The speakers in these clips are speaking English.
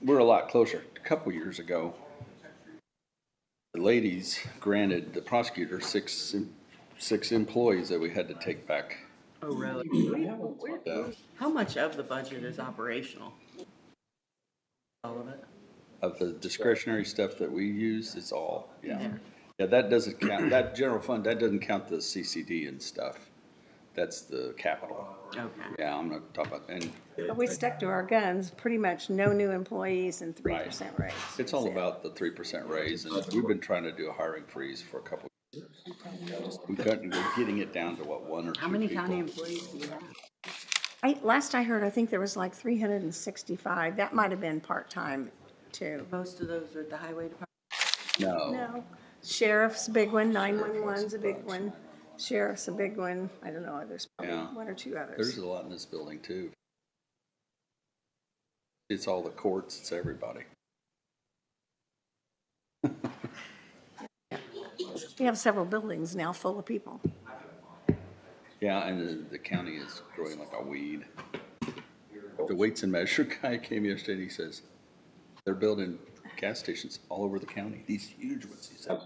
we're a lot closer. A couple years ago, the ladies granted the prosecutor six employees that we had to take back. Oh, really? How much of the budget is operational? All of it? Of the discretionary stuff that we use, it's all, yeah. Yeah, that doesn't count, that general fund, that doesn't count the CCD and stuff. That's the capital. Okay. Yeah, I'm not talking about, and But we stuck to our guns, pretty much no new employees and 3% raise. it's all about the 3% raise, and we've been trying to do a hiring freeze for a couple of years. We're getting it down to what, 1 or 2 How many people. county employees do you have? Last I heard, I think there was like 365. That might have been part-time too. Most of those are at the highway department? No, No, sheriff's a big one, 911's a big one, sheriff's a big one. I don't know, there's probably Yeah. 1 or 2 others. there's a lot in this building too. It's all the courts, it's everybody. We have several buildings now full of people. Yeah, and the county is growing like a weed. The weights and measure guy came yesterday and he says, they're building gas stations all over the county, these huge ones. He said,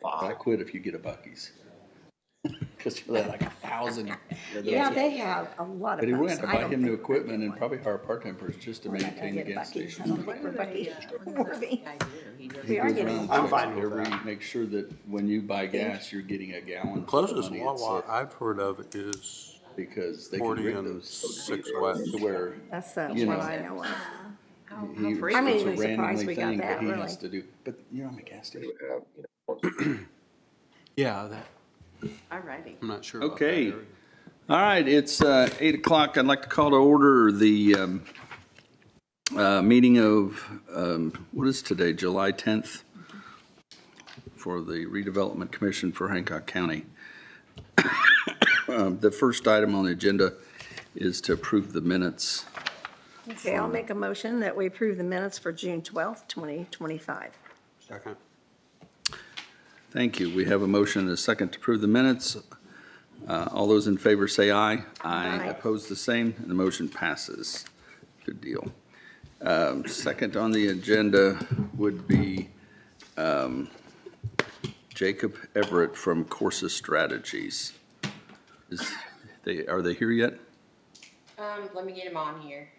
I quit if you get a Buc-ee's. Because you're like 1,000. Yeah, they have a lot But of he would folks. have to buy him new equipment and probably hire a part-time person just to maintain the gas I station. don't think we're Buc-ee's worthy. I do. He does. We are getting. I'm fine with Every, that. make sure that when you buy gas, you're getting a gallon. of Closest money Wawa it's, I've heard of is because they can 40 rig and those 6 West. to where That's the You one know. I know of. How he, free? I'm it's a even surprised randomly we got thing that, that he really. has to do. But you're on the gas station. Yeah, that, All righty. I'm not sure about Okay. that area. All right, it's 8 o'clock. I'd like to call to order the meeting of, what is today, July 10th, for the Redevelopment Commission for Hancock County. The first item on the agenda is to approve the minutes. Okay, I'll make a motion that we approve the minutes for June 12th, 2025. Second. Thank you. We have a motion and a second to approve the minutes. All those in favor say aye. Aye. Opposed, the same, and the motion passes. Good deal. Second on the agenda would be Jacob Everett from Corsa Strategies. Are they here yet? Let me get him on here.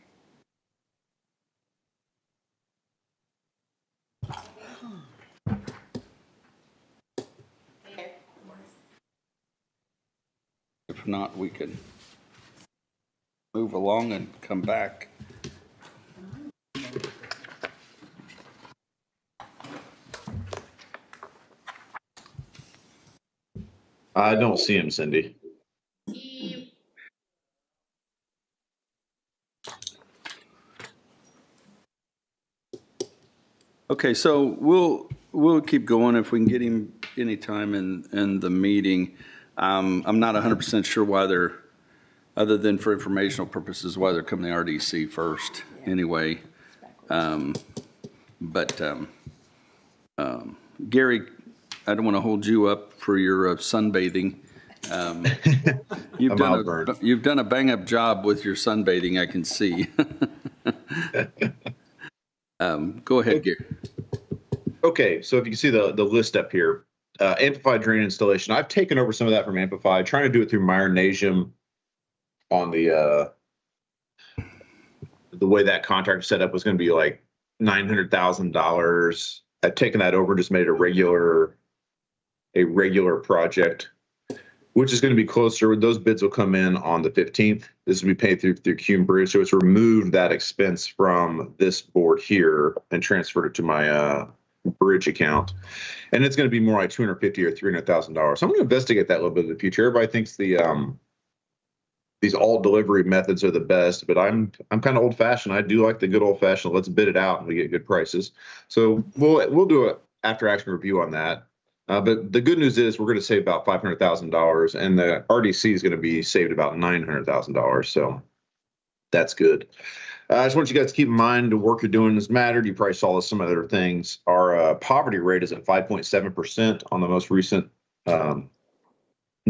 Okay. If not, we can move along and come back. I don't see him, Cindy. He, Okay, so we'll keep going if we can get him anytime in the meeting. I'm not 100% sure why they're, other than for informational purposes, why they're coming to RDC first anyway. Gary, I don't want to hold you up for your sunbathing. You've done a bang-up job with your sunbathing, I can see. Go ahead, Gary. Okay, so if you can see the list up here, Amplified drain installation. I've taken over some of that from Amplified, trying to do it through Meyer Nasium on the way that contract set up was going to be like $900,000. I've taken that over, just made it a regular project, which is going to be closer. Those bids will come in on the 15th. This will be paid through Cume Bridge. So it's removed that expense from this board here and transferred it to my bridge account. And it's going to be more like $250,000 or $300,000. So I'm going to investigate that a little bit in the future. Everybody thinks these all delivery methods are the best, but I'm kind of old fashioned. I do like the good old fashioned. Let's bid it out and we get good prices. So we'll do an after action review on that. But the good news is we're going to save about $500,000, and the RDC is going to be saved about $900,000. So that's good. I just want you guys to keep in mind the work you're doing has mattered. You probably saw some other things. Our poverty rate is at 5.7% on the most recent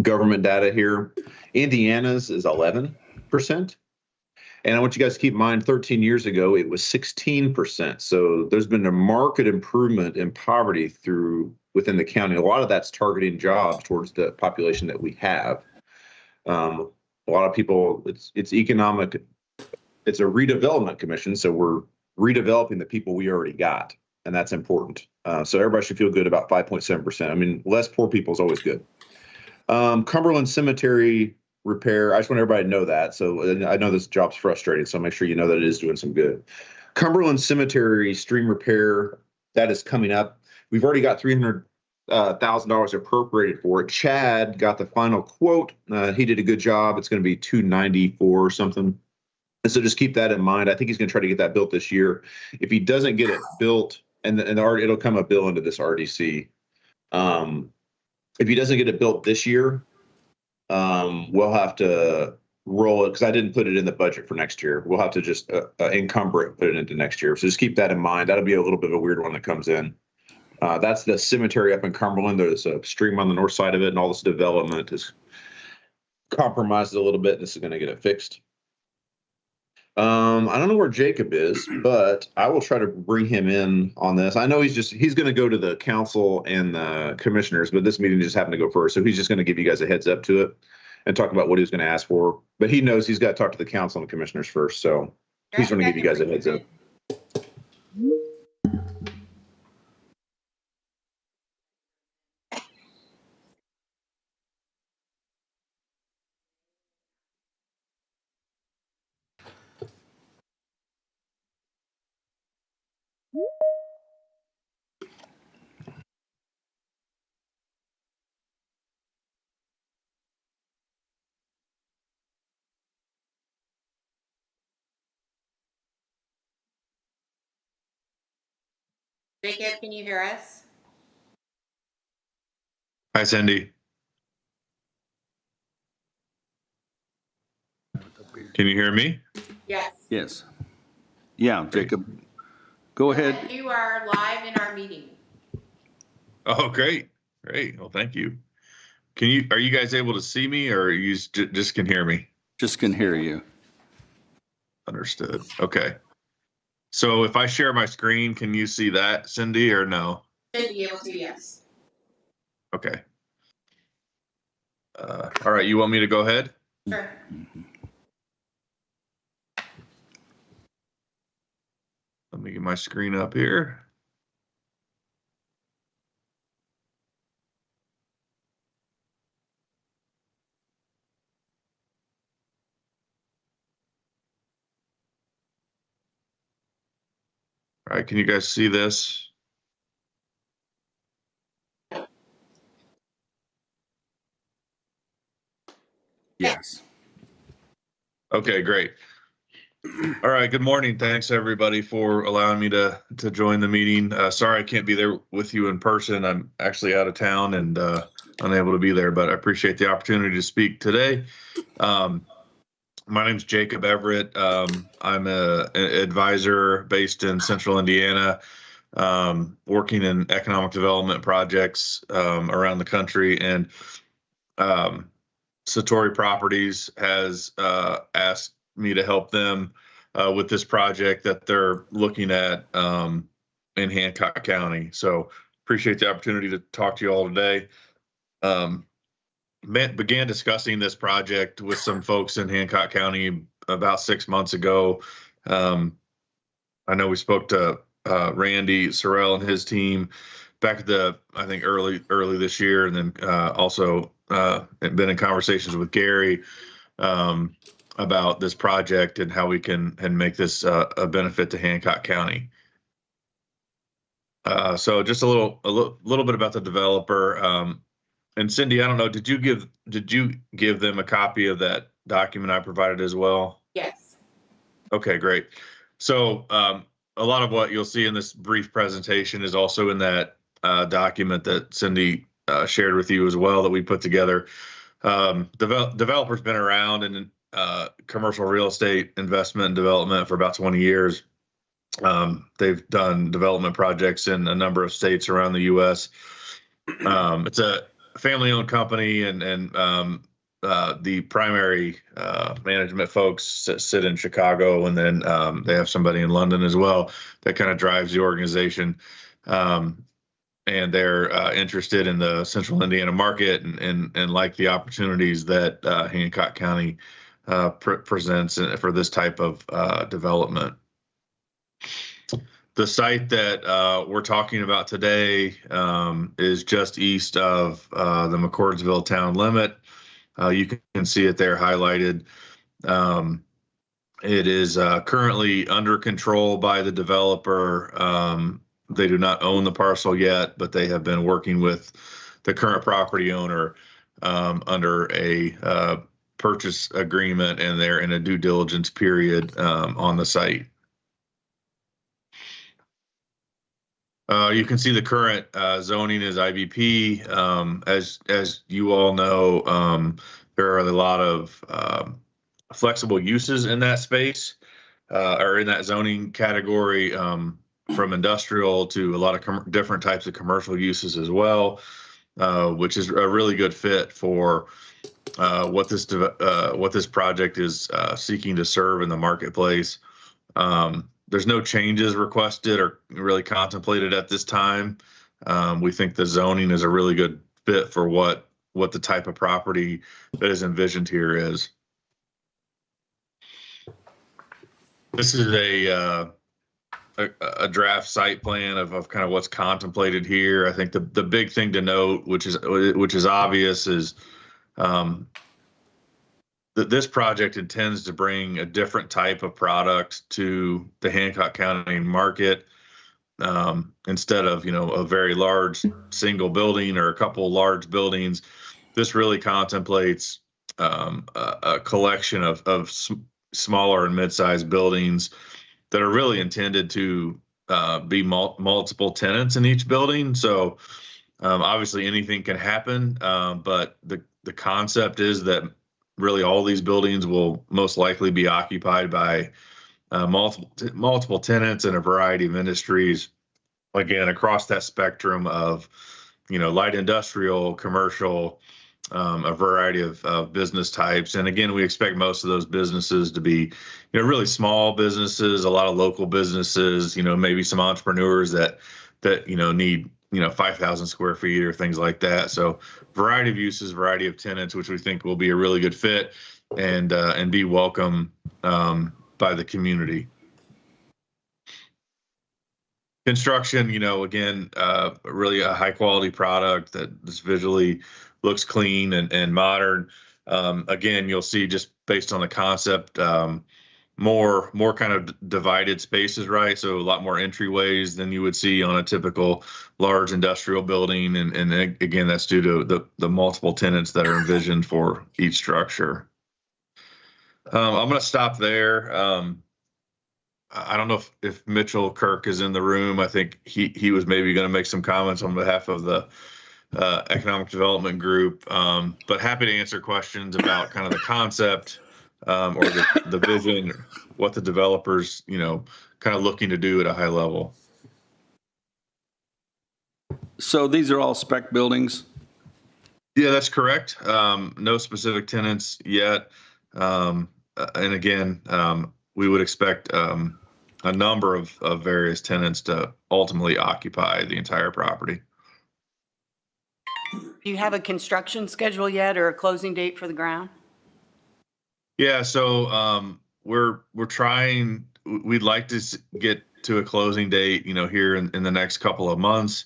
government data here. Indiana's is 11%. And I want you guys to keep in mind, 13 years ago, it was 16%. So there's been a marked improvement in poverty within the county. A lot of that's targeting jobs towards the population that we have. A lot of people, it's economic. It's a redevelopment commission, so we're redeveloping the people we already got, and that's important. So everybody should feel good about 5.7%. I mean, less poor people is always good. Cumberland Cemetery repair. I just want everybody to know that. So I know this job's frustrating, so make sure you know that it is doing some good. Cumberland Cemetery stream repair, that is coming up. We've already got $300,000 appropriated for it. Chad got the final quote. He did a good job. It's going to be $294 or something. And so just keep that in mind. I think he's going to try to get that built this year. If he doesn't get it built, and it'll come a bill into this RDC. If he doesn't get it built this year, we'll have to roll it because I didn't put it in the budget for next year. We'll have to just encumber it and put it into next year. So just keep that in mind. That'll be a little bit of a weird one that comes in. That's the cemetery up in Cumberland. There's a stream on the north side of it, and all this development is compromised a little bit. This is going to get it fixed. I don't know where Jacob is, but I will try to bring him in on this. I know he's going to go to the council and the commissioners, but this meeting just happened to go first. So he's just going to give you guys a heads up to it and talk about what he was going to ask for. But he knows he's got to talk to the council and the commissioners first. So he's going to give you guys a heads up. Jacob, can you hear us? Hi, Cindy. Can you hear me? Yes. Yes. Yeah, Jacob, go ahead. You are live in our meeting. Oh, great. Great. Well, thank you. Are you guys able to see me or you just can hear me? Just can hear you. Understood. Okay. So if I share my screen, can you see that, Cindy, or no? Should be able to, yes. Okay. All right. You want me to go ahead? Sure. Let me get my screen up here. All right. Can you guys see this? Yes. Okay, great. All right. Good morning. Thanks everybody for allowing me to join the meeting. Sorry I can't be there with you in person. I'm actually out of town and unable to be there, but I appreciate the opportunity to speak today. My name's Jacob Everett. I'm an advisor based in Central Indiana, working in economic development projects around the country. And Satori Properties has asked me to help them with this project that they're looking at in Hancock County. So appreciate the opportunity to talk to you all today. Began discussing this project with some folks in Hancock County about 6 months ago. I know we spoke to Randy Sorrell and his team back at I think early this year, and then also been in conversations with Gary about this project and how we can make this a benefit to Hancock County. So just a little bit about the developer. And Cindy, I don't know, did you give them a copy of that document I provided as well? Yes. Okay, great. So a lot of what you'll see in this brief presentation is also in that document that Cindy shared with you as well that we put together. Developers been around in commercial real estate investment and development for about 20 years. They've done development projects in a number of states around the U.S. It's a family-owned company, and the primary management folks sit in Chicago, and then they have somebody in London as well that kind of drives the organization. And they're interested in the Central Indiana market and like the opportunities that Hancock County presents for this type of development. The site that we're talking about today is just east of the McCordsville town limit. You can see it there highlighted. It is currently under control by the developer. They do not own the parcel yet, but they have been working with the current property owner under a purchase agreement, and they're in a due diligence period on the site. You can see the current zoning is IVP. As you all know, there are a lot of flexible uses in that space or in that zoning category, from industrial to a lot of different types of commercial uses as well, which is a really good fit for what this project is seeking to serve in the marketplace. There's no changes requested or really contemplated at this time. We think the zoning is a really good fit for what the type of property that is envisioned here is. This is a draft site plan of kind of what's contemplated here. I think the big thing to note, which is obvious, is that this project intends to bring a different type of product to the Hancock County market. Instead of a very large single building or a couple large buildings, this really contemplates a collection of smaller and mid-sized buildings that are really intended to be multiple tenants in each building. So obviously anything can happen, but the concept is that really all these buildings will most likely be occupied by multiple tenants in a variety of industries, again, across that spectrum of light industrial, commercial, a variety of business types. And again, we expect most of those businesses to be really small businesses, a lot of local businesses, maybe some entrepreneurs that need 5,000 square feet or things like that. So variety of uses, variety of tenants, which we think will be a really good fit and be welcome by the community. Construction, again, really a high quality product that just visually looks clean and modern. Again, you'll see just based on the concept, more kind of divided spaces, right? So a lot more entryways than you would see on a typical large industrial building. And again, that's due to the multiple tenants that are envisioned for each structure. I'm going to stop there. I don't know if Mitchell Kirk is in the room. I think he was maybe going to make some comments on behalf of the economic development group, but happy to answer questions about kind of the concept or the vision, what the developers, kind of looking to do at a high level. So these are all spec buildings? Yeah, that's correct. No specific tenants yet. And again, we would expect a number of various tenants to ultimately occupy the entire property. Do you have a construction schedule yet or a closing date for the ground? Yeah, so we're trying. We'd like to get to a closing date, here in the next couple of months.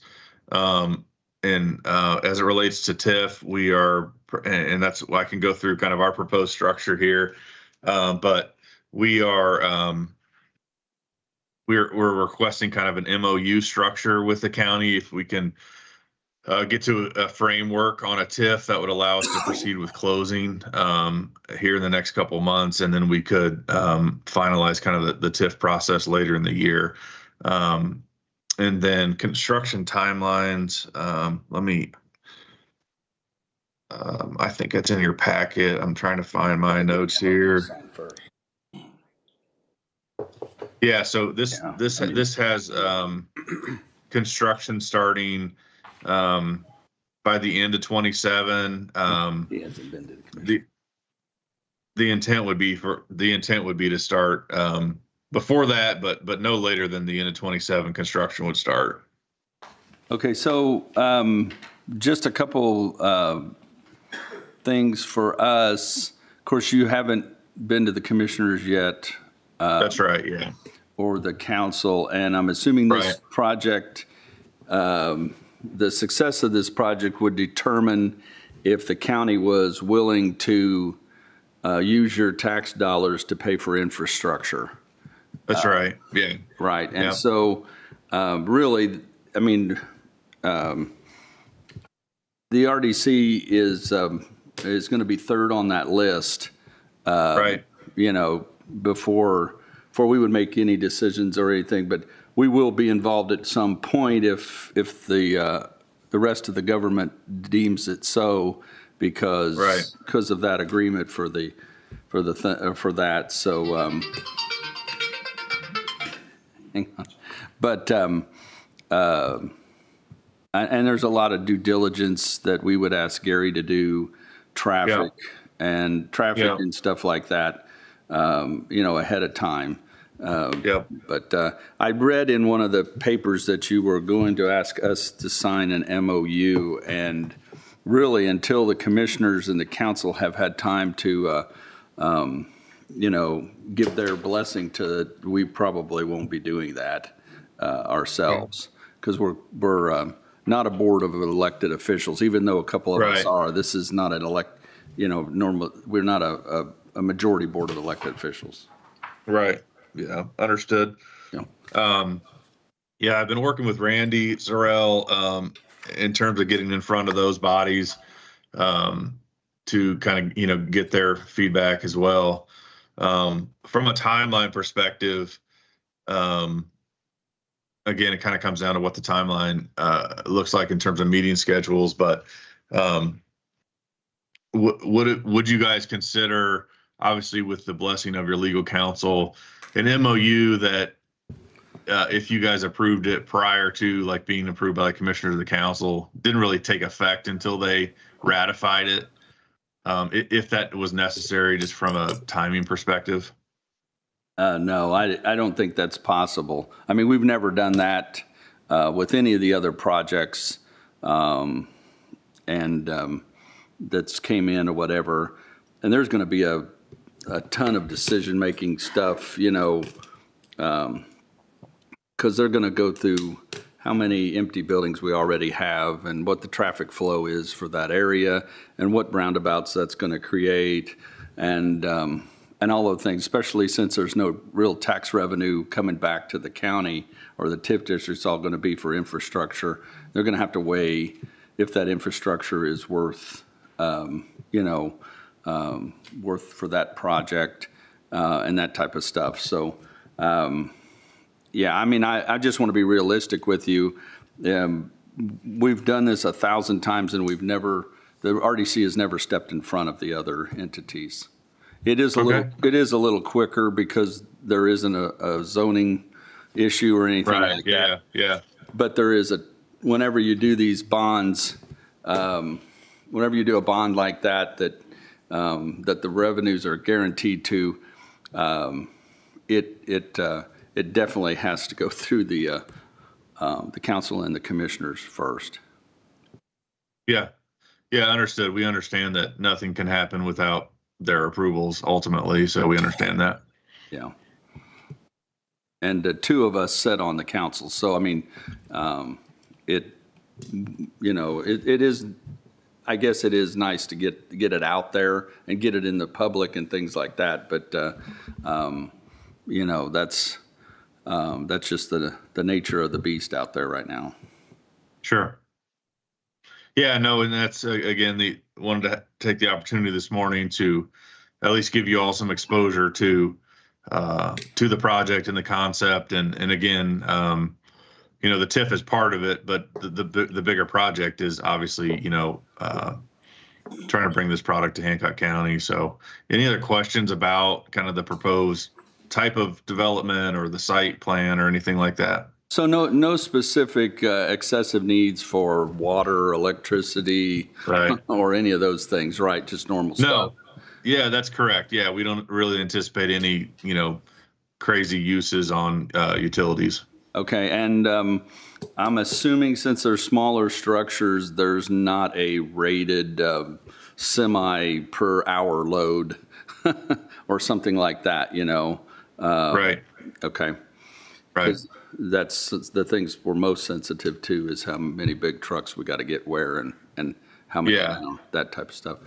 And as it relates to TIF, we are, and that's why I can go through kind of our proposed structure here. But we are we're requesting kind of an MOU structure with the county. If we can get to a framework on a TIF that would allow us to proceed with closing here in the next couple of months, and then we could finalize kind of the TIF process later in the year. And then construction timelines. I think it's in your packet. I'm trying to find my notes here. Yeah, so this has construction starting by the end of 27. He hasn't been to the commission. the intent would be to start before that, but no later than the end of 27 construction would start. Okay, so just a couple things for us. Of course, you haven't been to the commissioners yet. That's right. Yeah. Or the council, and I'm assuming this Right. project, the success of this project would determine if the county was willing to use your tax dollars to pay for infrastructure. That's right. Yeah. Right, and Yeah. so really, I mean, the RDC is going to be third on that list. Right. You know, before we would make any decisions or anything, but we will be involved at some point if the rest of the government deems it so, because Right. of that agreement for that. So hang on. But and there's a lot of due diligence that we would ask Gary to do, traffic and Yeah. and stuff like that, you know, ahead of time. Yep. But I read in one of the papers that you were going to ask us to sign an MOU, and really until the commissioners and the council have had time to, you know, give their blessing to it, we probably won't be doing that ourselves, because we're not a board of elected officials, even though a couple of us Right. are. This is not an normal, we're not a majority board of elected officials. Right. Yeah. Understood. Yeah. Yeah, I've been working with Randy Zarell in terms of getting in front of those bodies to kind of, you know, get their feedback as well. From a timeline perspective, again, it kind of comes down to what the timeline looks like in terms of meeting schedules. But would you guys consider, obviously with the blessing of your legal counsel, an MOU that if you guys approved it prior to like being approved by the commissioners of the council, didn't really take effect until they ratified it, if that was necessary, just from a timing perspective? No, I don't think that's possible. I mean, we've never done that with any of the other projects, and that's came in or whatever. And there's going to be a ton of decision-making stuff, you know, because they're going to go through how many empty buildings we already have and what the traffic flow is for that area and what roundabouts that's going to create, and all of the things, especially since there's no real tax revenue coming back to the county or the TIF district's all going to be for infrastructure. They're going to have to weigh if that infrastructure is worth, you know, worth for that project and that type of stuff. So, yeah, I mean, I just want to be realistic with you. We've done this 1,000 times, and the RDC has never stepped in front of the other entities. It is a little quicker because there isn't a zoning issue or anything like that. Yeah. But there is whenever you do these bonds, whenever you do a bond like that the revenues are guaranteed to, it definitely has to go through the council and the commissioners first. Yeah. Understood. We understand that nothing can happen without their approvals ultimately, so we understand that. Yeah. And two of us sit on the council, so I mean, it is. I guess it is nice to get it out there and get it in the public and things like that. But you know, that's just the nature of the beast out there right now. Sure. Yeah, no, and that's again, wanted to take the opportunity this morning to at least give you all some exposure to the project and the concept, and again, you know, the TIF is part of it, but the bigger project is obviously, you know, trying to bring this product to Hancock County. So, any other questions about kind of the proposed type of development or the site plan or anything like that? So no specific excessive needs for water, electricity, Right. or any of those things, right? Just normal stuff. Yeah, that's correct. Yeah, we don't really anticipate any, crazy uses on utilities. Okay, and I'm assuming since they're smaller structures, there's not a rated semi per hour load or something like that, Right, Okay. right. 'Cause that's the things we're most sensitive to is how many big trucks we got to get where and how many, Yeah. that type of stuff.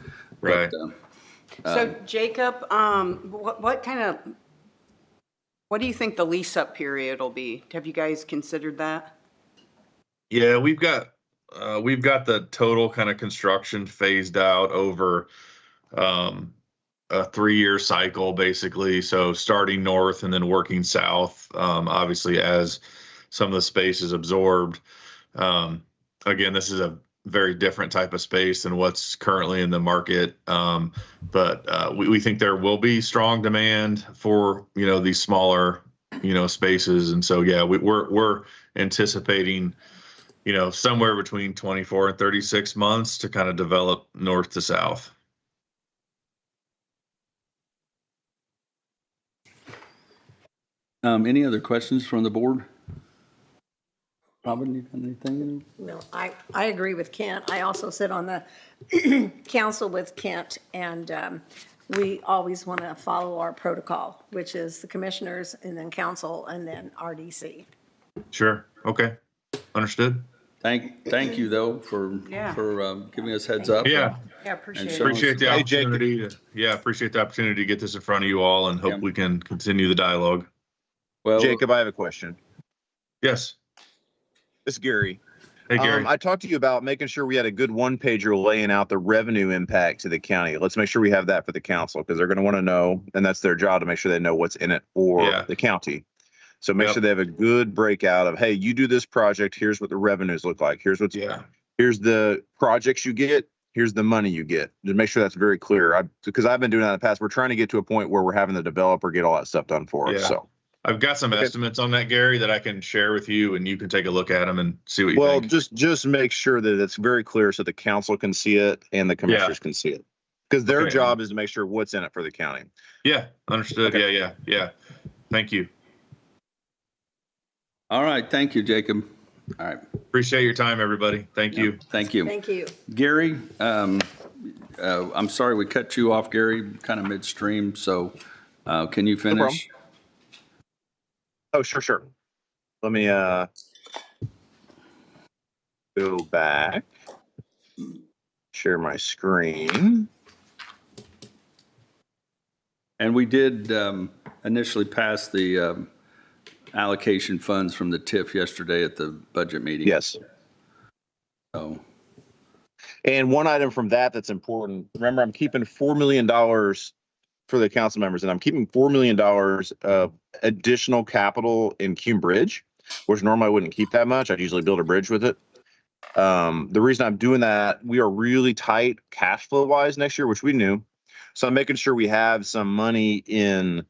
Right. But, So Jacob, what do you think the lease up period will be? Have you guys considered that? Yeah, we've got the total kind of construction phased out over a 3-year cycle, basically. So starting north and then working south, obviously as some of the space is absorbed. Again, this is a very different type of space than what's currently in the market. But we think there will be strong demand for, these smaller, spaces. And so, yeah, we're anticipating, somewhere between 24 and 36 months to kind of develop north to south. any other questions from the board? Robin, you got anything? No, I agree with Kent. I also sit on the council with Kent, and we always want to follow our protocol, which is the commissioners and then council and then RDC. Sure. Okay. Understood. Thank you though for Yeah. giving us heads up. Yeah. Yeah, appreciate And it. so- Appreciate the Hey, Jake. opportunity. Appreciate the opportunity to get this in front of you all and hope Yeah. we can continue the dialogue. Well, Jacob, I have a question. Yes. This is Gary. Hey, Gary. I talked to you about making sure we had a good one-pager laying out the revenue impact to the county. Let's make sure we have that for the council because they're going to want to know, and that's their job to make sure they know what's in it for Yeah. the county. So make Yep. sure they have a good breakout of, hey, you do this project, here's what the revenues look like. Here's the projects you get, here's the money you get. Just make sure that's very clear. Because I've been doing that in the past. We're trying to get to a point where we're having the developer get all that stuff done for us. Yeah. So I've got some estimates on that, Gary, that I can share with you, and you can take a look at them and see what you well, think. just make sure that it's very clear so the council can see it and the commissioners can see it. Because their Okay. job is to make sure what's in it for the county. Yeah, understood. Okay. Yeah. Thank you. all right. Thank you, Jacob. All right. Appreciate your time, everybody. Thank you. Thank you. Thank you. Gary, I'm sorry we cut you off, Gary, kind of midstream. So can you problem. finish? Oh, sure. Let me go back, share my screen. And we did initially pass the allocation funds from the TIF yesterday at the budget meeting. Yes. So, And one item from that's important. Remember, I'm keeping $4 million for the council members, and I'm keeping $4 million of additional capital in Cume Bridge, which normally I wouldn't keep that much. I'd usually build a bridge with it. The reason I'm doing that, we are really tight cash flow wise next year, which we knew. So I'm making sure we have some money in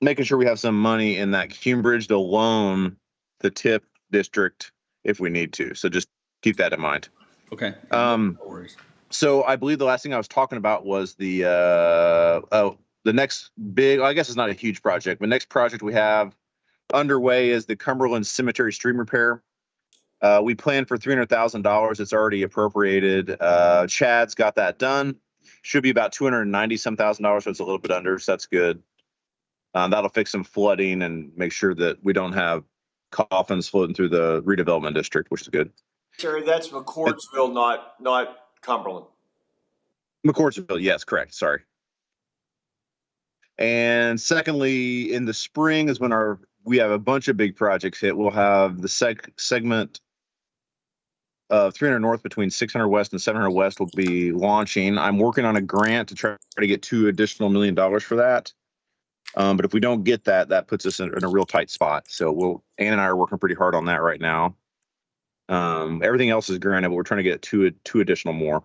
that Cume Bridge to loan the TIP district if we need to. So just keep that in mind. okay. No worries. So I believe the last thing I was talking about was the next big, I guess it's not a huge project, but next project we have underway is the Cumberland Cemetery stream repair. We planned for $300,000. It's already appropriated. Chad's got that done. Should be about $290,000, so it's a little bit under, so that's good. That'll fix some flooding and make sure that we don't have coffins floating through the redevelopment district, which is good. Terry, that's McCourtsville, not Cumberland. McCourtsville, yes, correct. Sorry. And secondly, in the spring is when we have a bunch of big projects hit. We'll have the segment of 300 North between 600 West and 700 West will be launching. I'm working on a grant to try to get $2 additional million for that. But if we don't get that, that puts us in a real tight spot. So Ann and I are working pretty hard on that right now. Everything else is granted, but we're trying to get two additional more.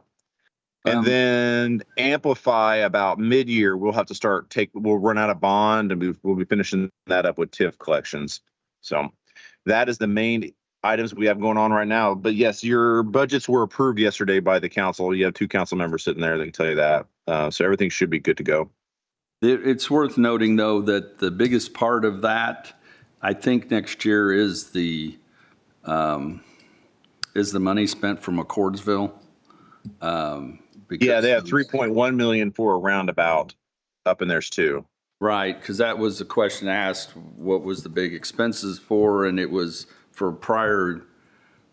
And then Amplify about mid-year, we'll have to we'll run out of bond and we'll be finishing that up with TIF collections. So that is the main items we have going on right now. But yes, your budgets were approved yesterday by the council. You have 2 council members sitting there that can tell you that. So everything should be good to go. It's worth noting, though, that the biggest part of that, I think next year is the money spent from McCordsville. Yeah, they have 3.1 million for a roundabout up in theirs too. Right, because that was the question asked, what was the big expenses for, and it was for prior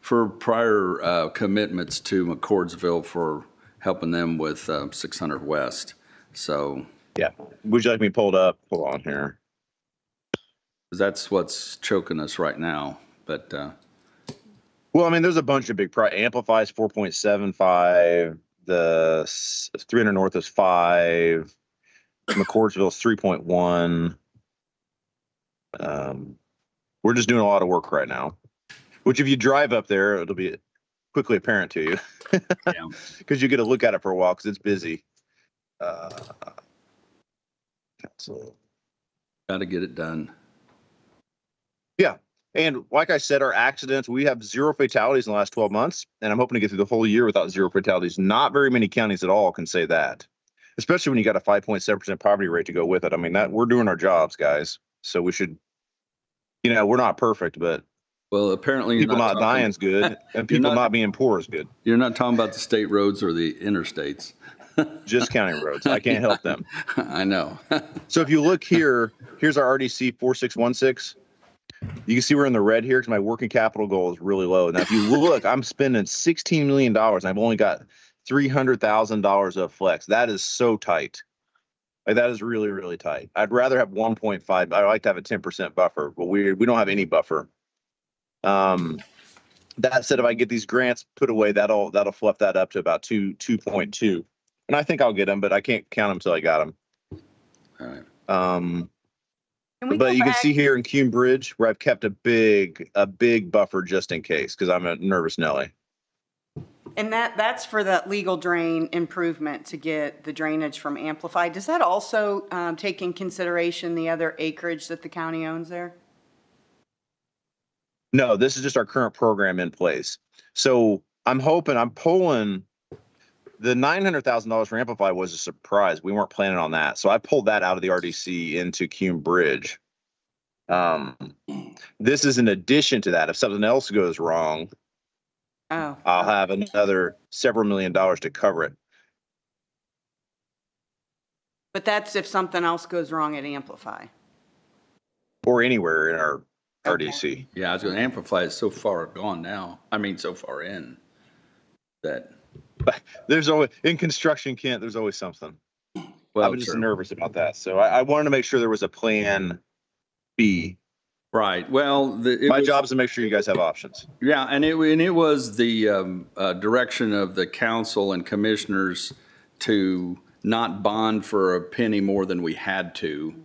commitments to McCordsville for helping them with 600 West. So Yeah. Would you like me pulled up? Hold on here. that's what's choking us right now. But Well, I mean, there's a bunch of big Amplify's 4.75. The 300 North is 5. McCordsville's 3.1. We're just doing a lot of work right now, which if you drive up there, it'll be quickly apparent to you because you get to look at it for a while because it's busy. So got to get it done. Yeah. And like I said, our accidents, we have 0 fatalities in the last 12 months, and I'm hoping to get through the whole year without 0 fatalities. Not very many counties at all can say that, especially when you got a 5.7% poverty rate to go with it. I mean, that we're doing our jobs, guys. So we should, we're not perfect, but Well, apparently people not dying is good, and people not being poor is good. You're not talking about the state roads or the interstates. Just county roads. I can't help them. I know. So if you look here, here's our RDC 4616. You can see we're in the red here because my working capital goal is really low. Now, if you look, I'm spending $16 million and I've only got $300,000 of flex. That is so tight. Like that is really, really tight. I'd rather have 1.5. I like to have a 10% buffer, but we don't have any buffer. That said, if I get these grants put away, that'll fluff that up to about 2.2. And I think I'll get them, but I can't count them until I got them. All right. But you can see here in Cume Bridge where I've kept a big buffer just in case because I'm a nervous Nelly. And that's for that legal drain improvement to get the drainage from Amplify. Does that also take in consideration the other acreage that the county owns there? No, this is just our current program in place. So I'm pulling the $900,000 for Amplify was a surprise. We weren't planning on that. So I pulled that out of the RDC into Cume Bridge. This is in addition to that. If something else goes wrong, I'll have another several $1 million to cover it. But that's if something else goes wrong at Amplify. Or anywhere in our RDC. Yeah, I was going to Amplify is so far gone now. I mean, so far in that. There's always, in construction, Kent, there's always something. Well, I was just nervous about that. So I wanted to make sure there was a plan B. Right. Well, my job is to make sure you guys have options. Yeah, and it was the direction of the council and commissioners to not bond for a penny more than we had to,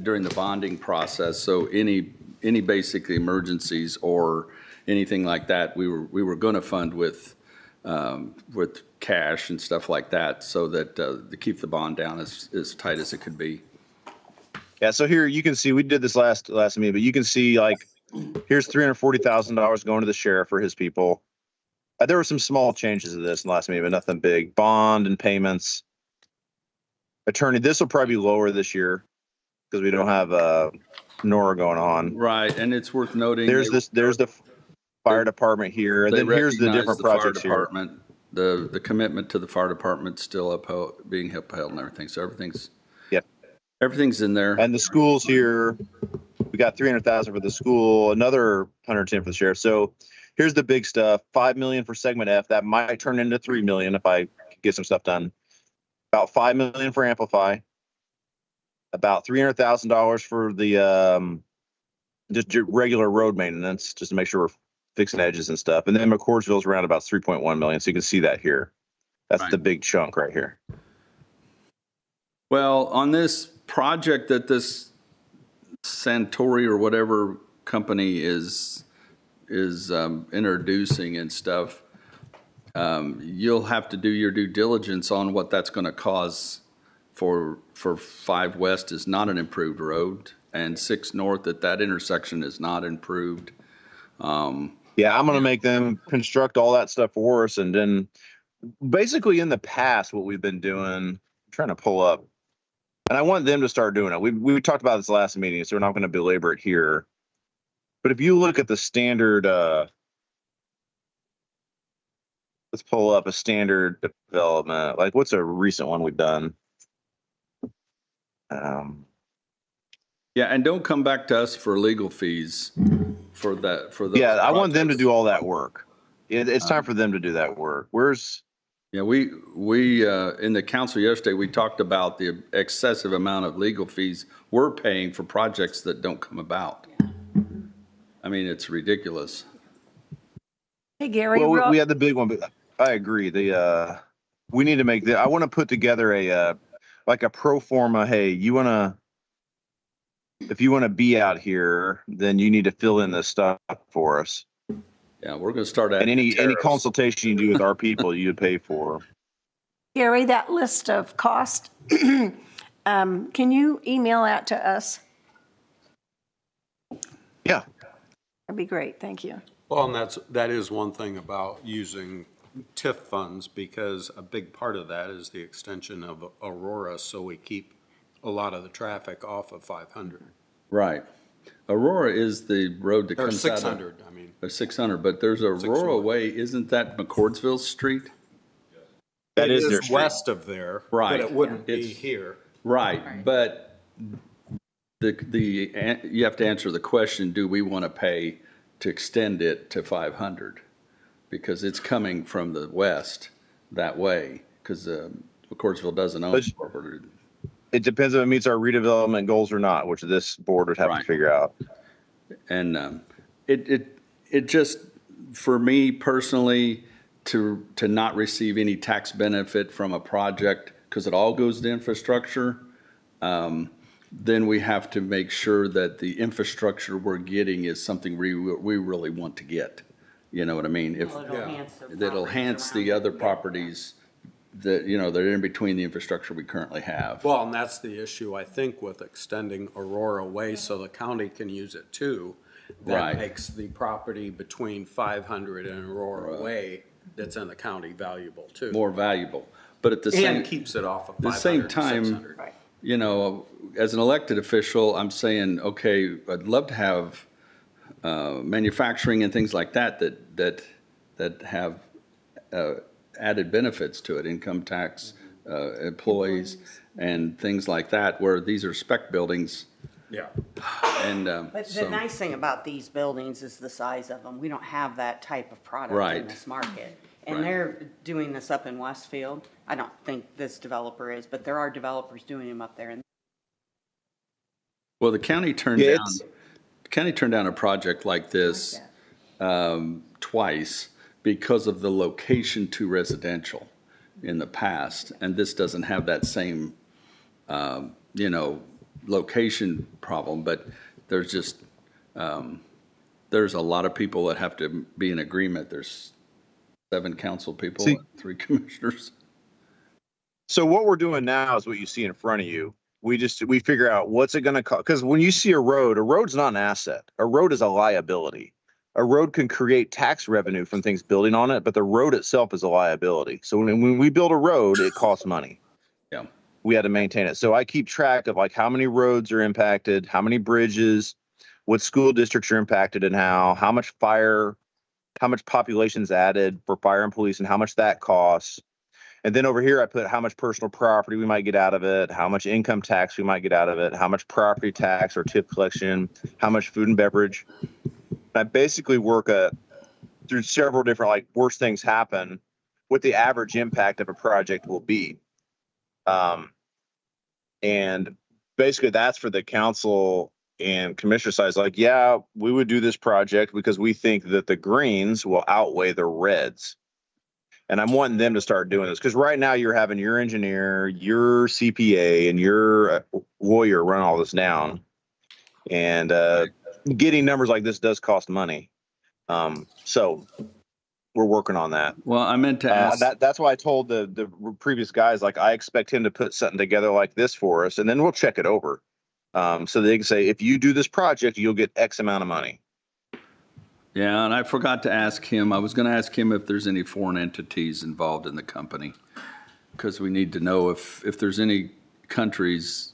during the bonding process. So any basic emergencies or anything like that, we were going to fund with cash and stuff like that, so that to keep the bond down as tight as it could be. Yeah, so here you can see we did this last meeting, but you can see like here's $340,000 going to the sheriff for his people. There were some small changes to this in the last meeting, but nothing big. Bond and payments. Attorney, this will probably be lower this year because we don't have Nora going on. Right, and it's worth noting there's the fire department here, and then here's the different projects here. The commitment to the fire department still being upheld and everything. So everything's in there. And the schools here, we got 300,000 for the school, another 110 for the sheriff. So here's the big stuff: $5 million for segment F. That might turn into $3 million if I get some stuff done. About $5 million for Amplify. About $300,000 for the just regular road maintenance, just to make sure we're fixing edges and stuff. And then McCordsville's around about 3.1 million. So you can see that here. That's right. The big chunk right here. Well, on this project that this Santori or whatever company is introducing and stuff, you'll have to do your due diligence on what that's going to cause. For 5 West is not an improved road, and 6 North at that intersection is not improved. Yeah, I'm going to make them construct all that stuff for us, and then basically in the past, what we've been doing, I'm trying to pull up, and I want them to start doing it. We talked about this last meeting, so we're not going to belabor it here. But if you look at the standard, let's pull up a standard development. Like, what's a recent one we've done? Yeah, and don't come back to us for legal fees for that, for those. Yeah, I want them to projects. do all that work. It's time for them to do that work. Where's, Yeah, we in the council yesterday, we talked about the excessive amount of legal fees we're paying for projects that don't come about. I mean, it's ridiculous. Hey, Gary, well, we had the big one, but I agree. We need to make I want to put together like a pro forma. Hey, if you want to be out here, then you need to fill in this stuff for us. Yeah, we're going to start at And any consultation you do with our people, you pay for. Gary, that list of cost, can you email that to us? Yeah. That'd be great. Thank you. Well, and that is one thing about using TIF funds, because a big part of that is the extension of Aurora, so we keep a lot of the traffic off of 500. right. Aurora is the road that Or comes out of. 600, I mean. Or 600, but there's Aurora 600. Way, isn't that McCordsville Street? That It is their street. west of there, Right. but it wouldn't be It's- here. Right, but you have to answer the question, do we want to pay to extend it to 500? Because it's coming from the west that way, because McCordsville doesn't own. It depends if it meets our redevelopment goals or not, which this board would have Right. to figure out. And it just, for me personally, to not receive any tax benefit from a project, because it all goes to infrastructure, then we have to make sure that the infrastructure we're getting is something we really want to get. You know what I mean? If that'll enhance the other properties that, that are in between the infrastructure we currently have. Well, and that's the issue, I think, with extending Aurora Way so the county can use it too. Right. That makes the property between 500 and Aurora Way that's in the county valuable too. More valuable, but at the same. And keeps it off of the 500 same and time, 600. As an elected official, I'm saying, okay, I'd love to have manufacturing and things like that have added benefits to it, income tax, employees, and things like that, where these are spec buildings. Yeah. And But the nice thing about these buildings is the size of them. We don't have that type of product in Right. this market. And Right. they're doing this up in Westfield. I don't think this developer is, but there are developers doing them up there. And well, the county turned down a project like this twice because of the location to residential in the past, and this doesn't have that same, location problem. But there's just there's a lot of people that have to be in agreement. There's 7 council people, See- 3 commissioners. So what we're doing now is what you see in front of you. We figure out what's it going to cost. Because when you see a road's not an asset. A road is a liability. A road can create tax revenue from things building on it, but the road itself is a liability. So when we build a road, it costs money. Yeah. We had to maintain it. So I keep track of like how many roads are impacted, how many bridges, what school districts are impacted and how much population's added for fire and police and how much that costs. And then over here, I put how much personal property we might get out of it, how much income tax we might get out of it, how much property tax or tip collection, how much food and beverage. I basically work through several different, like, worst things happen, what the average impact of a project will be. And basically that's for the council and commissioner size. Like, yeah, we would do this project because we think that the greens will outweigh the reds. And I'm wanting them to start doing this because right now you're having your engineer, your CPA, and your lawyer run all this down. And getting numbers like this does cost money. So we're working on that. Well, I meant to ask. That's why I told the previous guys, like, I expect him to put something together like this for us, and then we'll check it over. So they can say, if you do this project, you'll get X amount of money. Yeah, and I forgot to ask him, I was gonna ask him if there's any foreign entities involved in the company. Because we need to know if there's any countries,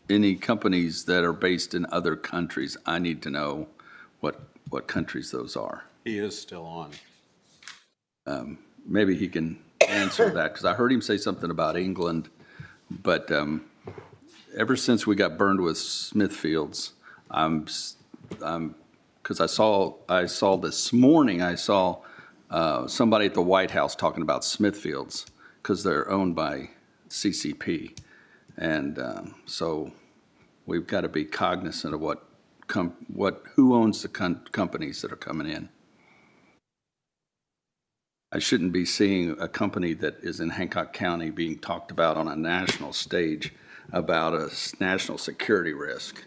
any companies that are based in other countries, I need to know what countries those are. He is still on. Maybe he can answer that, because I heard him say something about England, but ever since we got burned with Smithfields, because I saw this morning, I saw somebody at the White House talking about Smithfields, because they're owned by CCP. And so we've got to be cognizant of who owns the companies that are coming in. I shouldn't be seeing a company that is in Hancock County being talked about on a national stage about a national security risk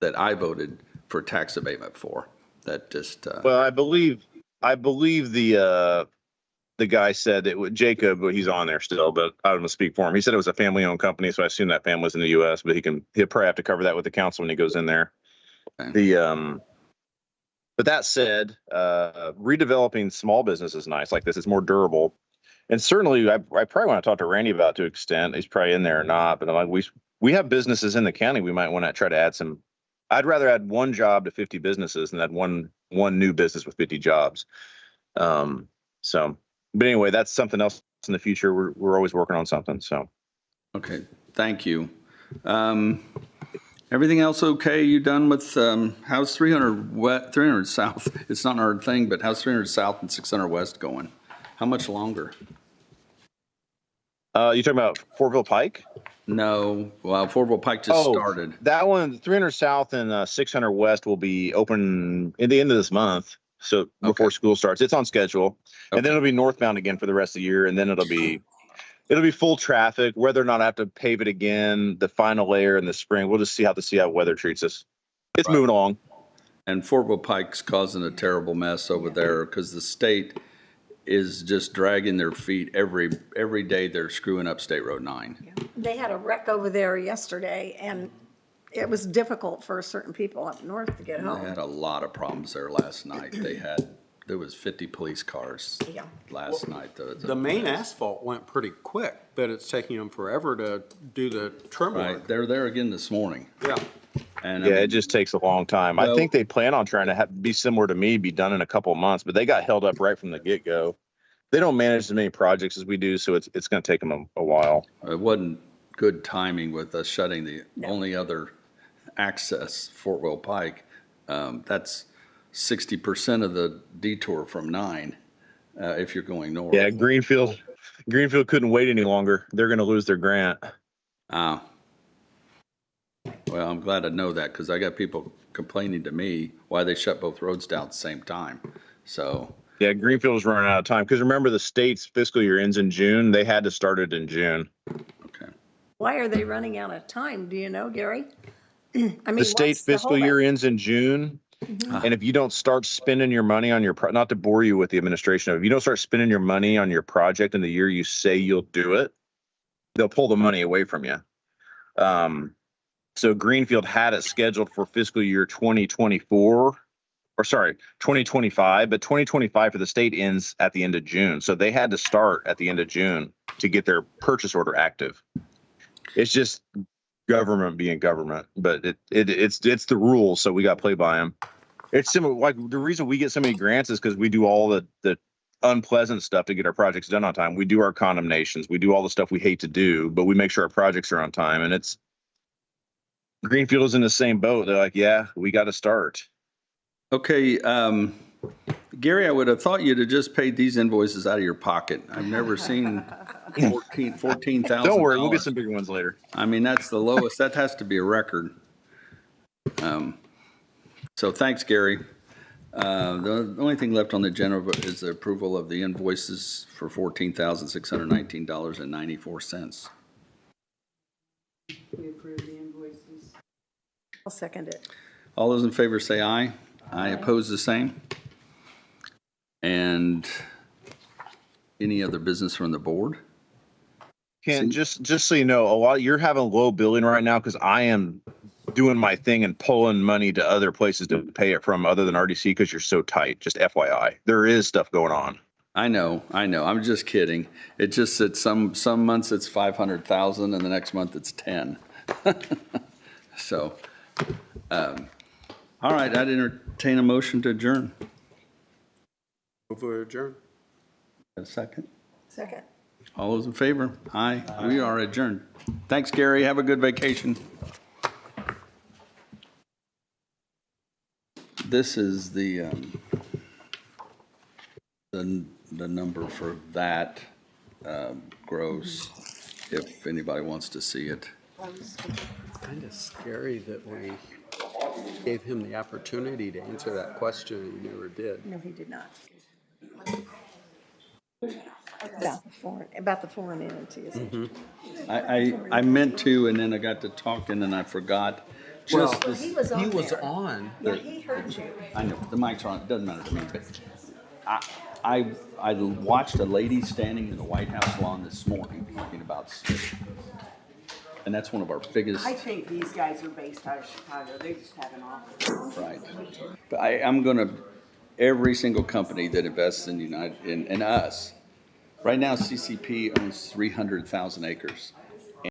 that I voted for tax abatement for. That just Well, I believe the guy said Jacob, he's on there still, but I don't want to speak for him. He said it was a family-owned company, so I assume that family was in the U.S., but he'll probably have to cover that with the council when he goes in there. Okay. But that said, redeveloping small business is nice. Like this, it's more durable. And certainly, I probably want to talk to Randy about it to an extent. He's probably in there or not. But I'm like, we have businesses in the county. We might want to try to add some. I'd rather add one job to 50 businesses than add one new business with 50 jobs. But anyway, that's something else in the future. We're always working on something. So. Okay, thank you. Everything else okay? You done with how's 300 South? It's not our thing, but how's 300 South and 600 West going? How much longer? You talking about Fortville Pike? No, well, Fortville Pike just started. That one, 300 South and 600 West will be open at the end of this month. So before school starts, it's on schedule, and then it'll be northbound again for the rest of the year, and then it'll be full traffic. Whether or not I have to pave it again, the final layer in the spring, we'll just see how weather treats us. It's moving along. And Fortville Pike's causing a terrible mess over there because the state is just dragging their feet every day. They're screwing up State Road 9. They had a wreck over there yesterday, and it was difficult for certain people up north to get They home. had a lot of problems there last night. There was 50 police cars last night. The main asphalt went pretty quick, but it's taking them forever to do the trim Right, work. they're there again this morning. Yeah. And Yeah, it just takes a long time. I think they plan on trying to be similar to me, be done in a couple of months, but they got held up right from the get-go. They don't manage as many projects as we do, so it's going to take them a while. It wasn't good timing with us shutting the only other access, Fortville Pike. That's 60% of the detour from 9 if you're going north. Yeah, Greenfield couldn't wait any longer. They're going to lose their grant. Well, I'm glad to know that because I got people complaining to me why they shut both roads down at the same time. So yeah, Greenfield is running out of time because remember the state's fiscal year ends in June. They had to start it in June. okay. Why are they running out of time? Do you know, Gary? I mean, The state's fiscal year ends in June. And if you don't start spending your money on your not to bore you with the administration, if you don't start spending your money on your project in the year you say you'll do it, they'll pull the money away from you. So Greenfield had it scheduled for fiscal year 2025, but 2025 for the state ends at the end of June. So they had to start at the end of June to get their purchase order active. It's just government being government, but it's the rules, so we got to play by them. It's similar. Like the reason we get so many grants is because we do all the unpleasant stuff to get our projects done on time. We do our condemnations, we do all the stuff we hate to do, but we make sure our projects are on time. And it's Greenfield is in the same boat. They're like, yeah, we got to start. Okay, Gary, I would have thought you'd have just paid these invoices out of your pocket. I've never seen $14,000. Don't worry, we'll get some bigger ones later. I mean, that's the lowest. That has to be a record. So thanks, Gary. The only thing left on the agenda is the approval of the invoices for $14,619.94. We approve the invoices. I'll second it. All those in favor say aye. Aye. Oppose the same. And any other business from the board? Ken, just so you know, you're having low billing right now because I am doing my thing and pulling money to other places to pay it from other than RDC because you're so tight. Just FYI, there is stuff going on. I know. I'm just kidding. It just that some months it's 500,000 and the next month it's 10. So, all right, I'd entertain a motion to adjourn. Move to adjourn. A second. Second. All those in favor? Aye. We are adjourned. Thanks, Gary. Have a good vacation. This is the number for that gross, if anybody wants to see it. It's kind of scary that we gave him the opportunity to answer that question and he never did. No, he did not. About the foreign entities. I meant to, and then I got to talking and I forgot. Just Well, this, he was on He was there. on. Yeah, he heard you. I know, the mics are on, it doesn't matter to me, but I watched a lady standing in the White House lawn this morning talking about SNP. And that's one of our biggest, I think these guys are based out of Chicago. They just have an office. right. But I'm gonna, every single company that invests in in us, right now CCP owns 300,000 acres.